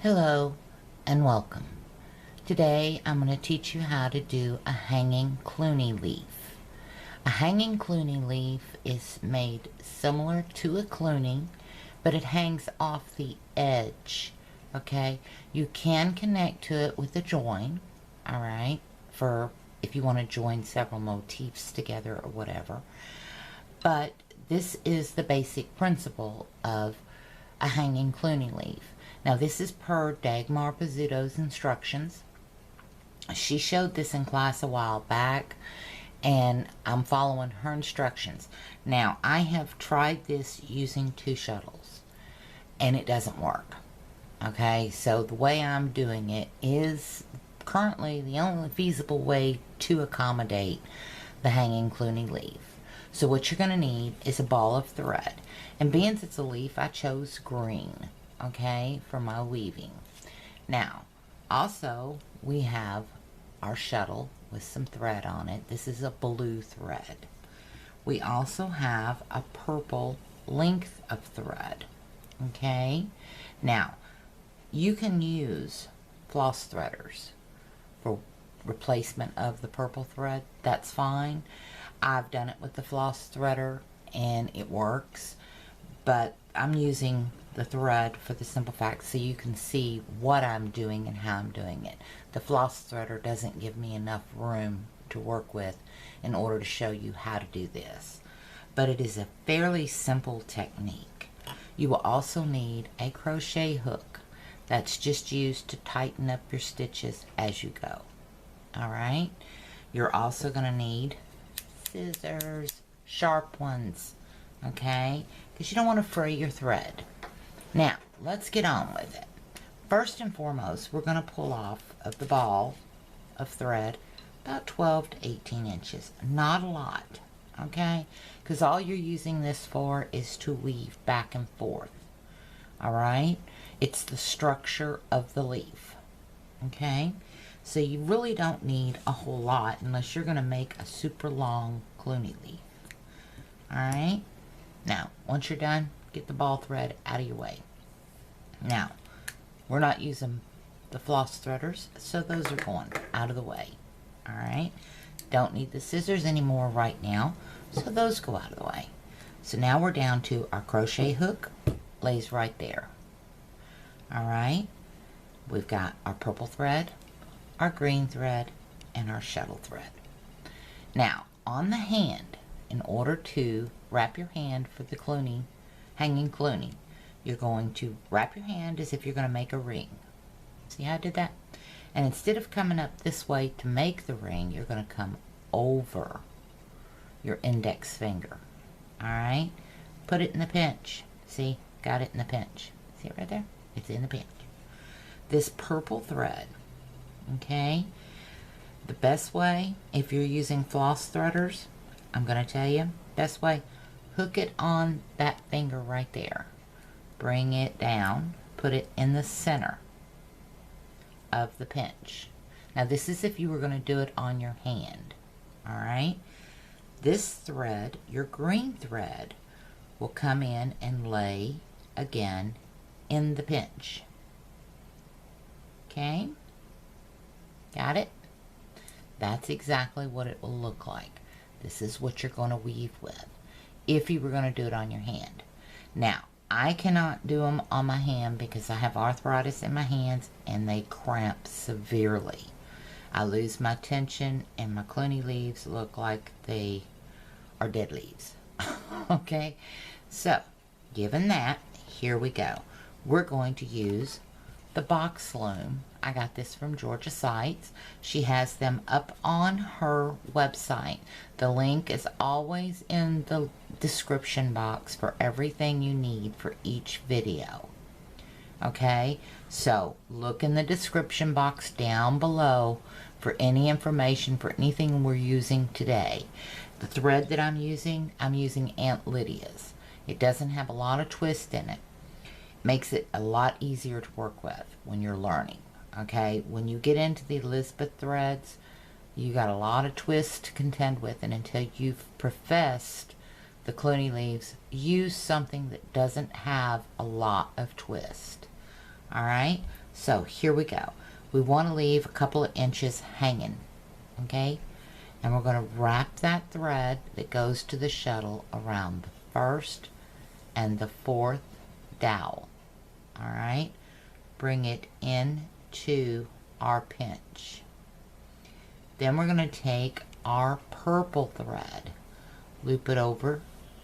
Hello and welcome. Today I'm going to teach you how to do a hanging Cluny leaf. A hanging Cluny leaf is made similar to a Cluny, but it hangs off the edge. Okay, you can connect to it with a join, alright, for if you want to join several motifs together or whatever. But this is the basic principle of a hanging Cluny leaf. Now this is per Dagmar Pizzuto's instructions. She showed this in class a while back and I'm following her instructions. Now I have tried this using 2 shuttles and it doesn't work. Okay, so the way I'm doing it is currently the only feasible way to accommodate the hanging Cluny leaf. So what you're going to need is a ball of thread. And being it's a leaf, I chose green, okay, for my weaving. Now, also, we have our shuttle with some thread on it. This is a blue thread. We also have a purple length of thread, okay? Now, you can use floss threaders for replacement of the purple thread. That's fine. I've done it with the floss threader and it works, but I'm using the thread for the simple fact so you can see what I'm doing and how I'm doing it. The floss threader doesn't give me enough room to work with in order to show you how to do this, but it is a fairly simple technique. You will also need a crochet hook that's just used to tighten up your stitches as you go. Alright, you're also going to need scissors, sharp ones, okay, because you don't want to fray your thread. Now let's get on with it. First and foremost, we're going to pull off of the ball of thread about 12 to 18 inches, not a lot, okay, because all you're using this for is to weave back and forth. Alright, it's the structure of the leaf, okay, so you really don't need a whole lot unless you're going to make a super long Cluny leaf. Alright, now once you're done, get the ball thread out of your way. Now, we're not using the floss threaders, so those are going out of the way. Alright, don't need the scissors anymore right now, so those go out of the way. So now we're down to our crochet hook, lays right there. Alright, we've got our purple thread, our green thread, and our shuttle thread. Now, on the hand, in order to wrap your hand for the Cluny, hanging Cluny, you're going to wrap your hand as if you're going to make a ring. See how I did that? And instead of coming up this way to make the ring, you're going to come over your index finger. Alright? Put it in the pinch. See? Got it in the pinch. See it right there? It's in the pinch. This purple thread, okay? The best way, if you're using floss threaders, I'm going to tell you, best way, hook it on that finger right there. Bring it down, put it in the center of the pinch. Now this is if you were going to do it on your hand, alright? This thread, your green thread, will come in and lay again in the pinch. Okay? Got it? That's exactly what it will look like. This is what you're going to weave with if you were going to do it on your hand. Now, I cannot do them on my hand because I have arthritis in my hands and they cramp severely. I lose my tension and my Cluny leaves look like they are dead leaves. Okay, so given that, here we go. We're going to use the box loom. I got this from Georgia Sites. She has them up on her website. The link is always in the description box for everything you need for each video. Okay, so look in the description box down below for any information for anything we're using today. The thread that I'm using Aunt Lydia's. It doesn't have a lot of twist in it. Makes it a lot easier to work with when you're learning. Okay, when you get into the Elizabeth threads, you got a lot of twists to contend with, and until you've professed the Cluny leaves, use something that doesn't have a lot of twist. Alright, So here we go. We want to leave a couple of inches hanging, okay? And we're going to wrap that thread that goes to the shuttle around the first and the fourth dowel. All right? Bring it into our pinch. Then we're going to take our purple thread, loop it over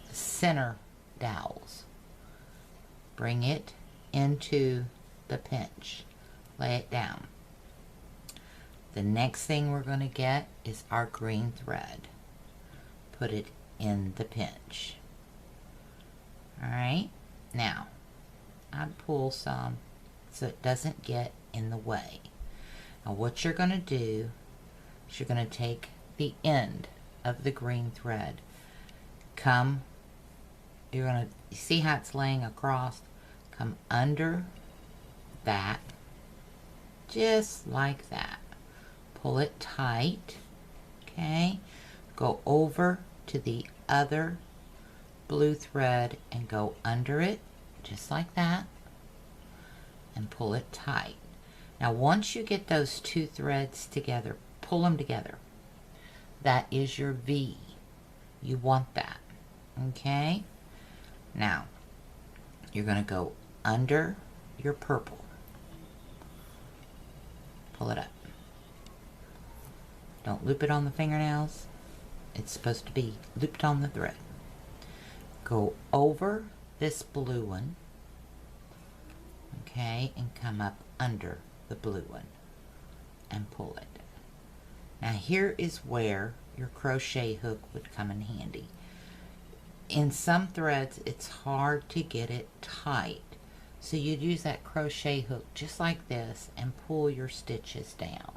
the center dowels. Bring it into the pinch. Lay it down. The next thing we're going to get is our green thread. Put it in the pinch. Alright, now I'd pull some so it doesn't get in the way. Now what you're going to do is you're going to take the end of the green thread. You're going to see how it's laying across. Come under that, just like that. Pull it tight, okay? Go over to the other blue thread and go under it, just like that, and pull it tight. Now once you get those two threads together, pull them together. That is your V. You want that, okay? Now, you're going to go under your purple. Pull it up. Don't loop it on the fingernails. It's supposed to be looped on the thread. Go over this blue one, okay, and come up under the blue one and pull it. Now here is where your crochet hook would come in handy. In some threads it's hard to get it tight, so you'd use that crochet hook just like this and pull your stitches down,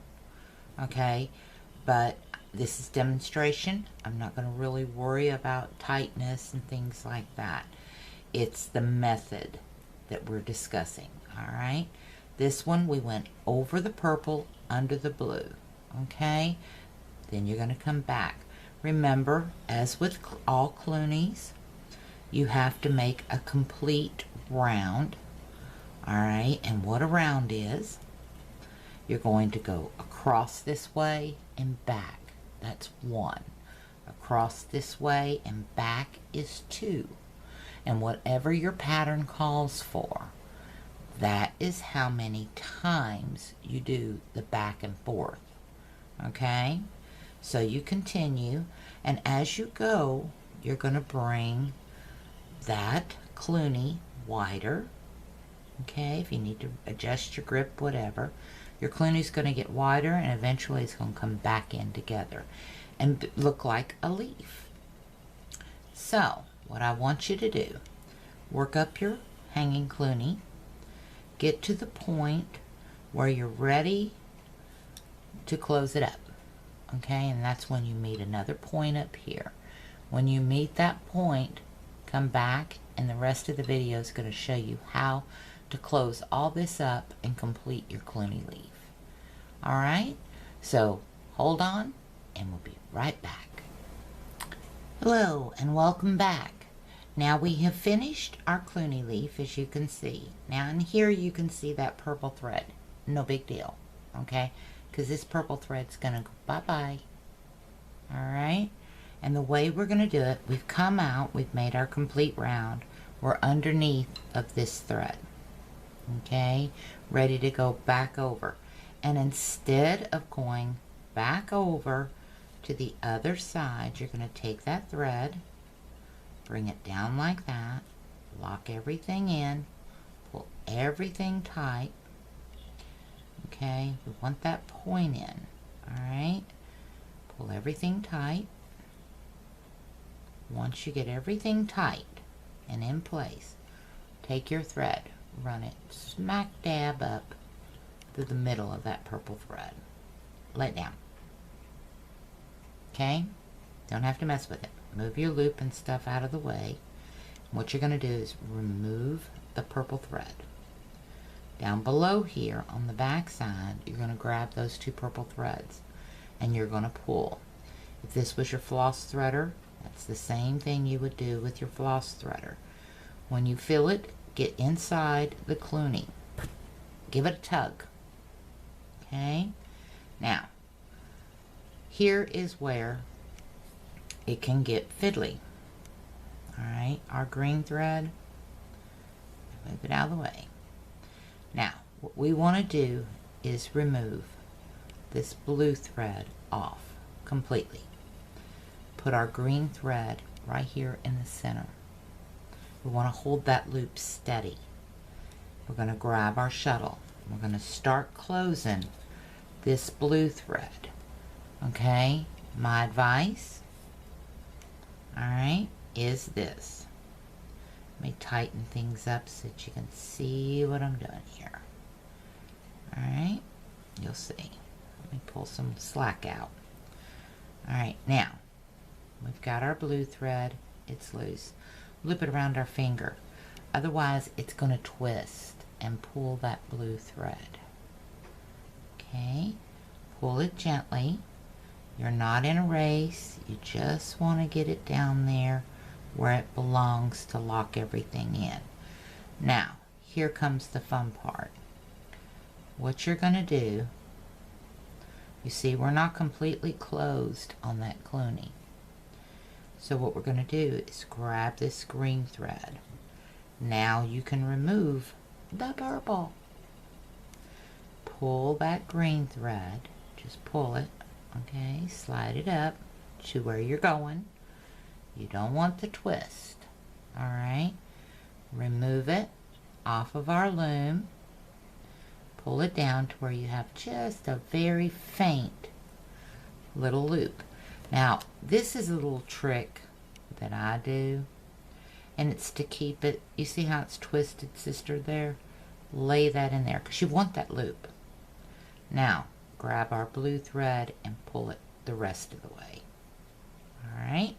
okay? But this is demonstration. I'm not going to really worry about tightness and things like that. It's the method that we're discussing, all right? This one we went over the purple, under the blue, okay? Then you're going to come back. Remember, as with all Clunies, you have to make a complete round, all right? And what a round is, you're going to go across this way and back. That's 1. Across this way and back is 2. And whatever your pattern calls for, that is how many times you do the back and forth, okay? So you continue, and as you go, you're going to bring that Cluny wider, okay? If you need to adjust your grip, whatever. Your Cluny's going to get wider, and eventually it's going to come back in together and look like a leaf. So, what I want you to do, work up your hanging Cluny, get to the point where you're ready to close it up, okay? And that's when you meet another point up here. When you meet that point, come back, and the rest of the video is going to show you how to close all this up and complete your Cluny leaf. Alright, so hold on and we'll be right back. Hello and welcome back. Now we have finished our Cluny leaf, as you can see. Now in here you can see that purple thread. No big deal, okay? Because this purple thread's going to go bye-bye. Alright, and the way we're going to do it, we've come out, we've made our complete round. We're underneath of this thread. Okay, ready to go back over. And instead of going back over to the other side, you're going to take that thread, bring it down like that, lock everything in, pull everything tight. Okay, we want that point in. Alright, pull everything tight. Once you get everything tight and in place, take your thread, run it smack dab up through the middle of that purple thread. Let it down. Okay? Don't have to mess with it. Move your loop and stuff out of the way. What you're going to do is remove the purple thread. Down below here on the back side, you're going to grab those two purple threads and you're going to pull. If this was your floss threader, that's the same thing you would do with your floss threader. When you feel it, get inside the Cluny. give it a tug. Okay, now here is where it can get fiddly. All right, our green thread, move it out of the way. Now what we want to do is remove this blue thread off completely. Put our green thread right here in the center. We want to hold that loop steady. We're going to grab our shuttle. We're going to start closing this blue thread. Okay, my advice, all right, is this. Let me tighten things up so that you can see what I'm doing here. All right, you'll see. Let me pull some slack out. All right, now we've got our blue thread. It's loose. Loop it around our finger. Otherwise, it's going to twist and pull that blue thread. Okay, pull it gently. You're not in a race. You just want to get it down there where it belongs to lock everything in. Now, here comes the fun part. What you're going to do, you see we're not completely closed on that Cluny. So what we're going to do is grab this green thread. Now you can remove the purple. Pull that green thread, just pull it, okay, slide it up to where you're going. You don't want the twist, all right? Remove it off of our loom. Pull it down to where you have just a very faint little loop. Now, this is a little trick that I do, and it's to keep it, you see how it's twisted, sister, there? Lay that in there, because you want that loop. Now, grab our blue thread and pull it the rest of the way. All right?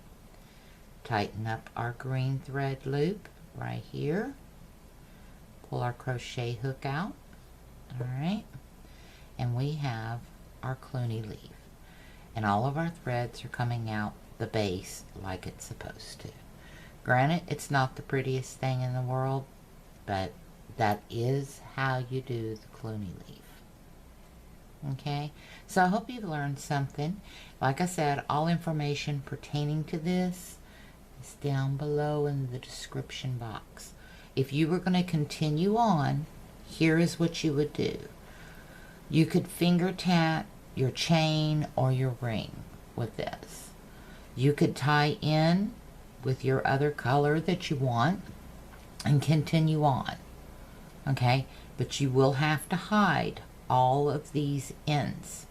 Tighten up our green thread loop right here. Pull our crochet hook out. All right? And we have our Cluny leaf. And all of our threads are coming out the base like it's supposed to. Granted, it's not the prettiest thing in the world, but that is how you do the Cluny leaf. Okay, so I hope you've learned something. Like I said, all information pertaining to this is down below in the description box. If you were going to continue on, here is what you would do. You could finger tat your chain or your ring with this. You could tie in with your other color that you want and continue on. Okay, but you will have to hide all of these ends.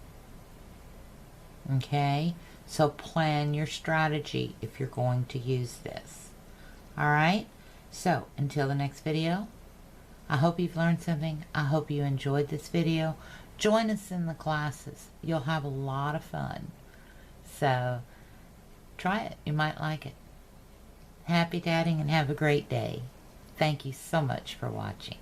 Okay, so plan your strategy if you're going to use this. Alright, so until the next video, I hope you've learned something. I hope you enjoyed this video. Join us in the classes. You'll have a lot of fun. So try it. You might like it. Happy tatting and have a great day. Thank you so much for watching.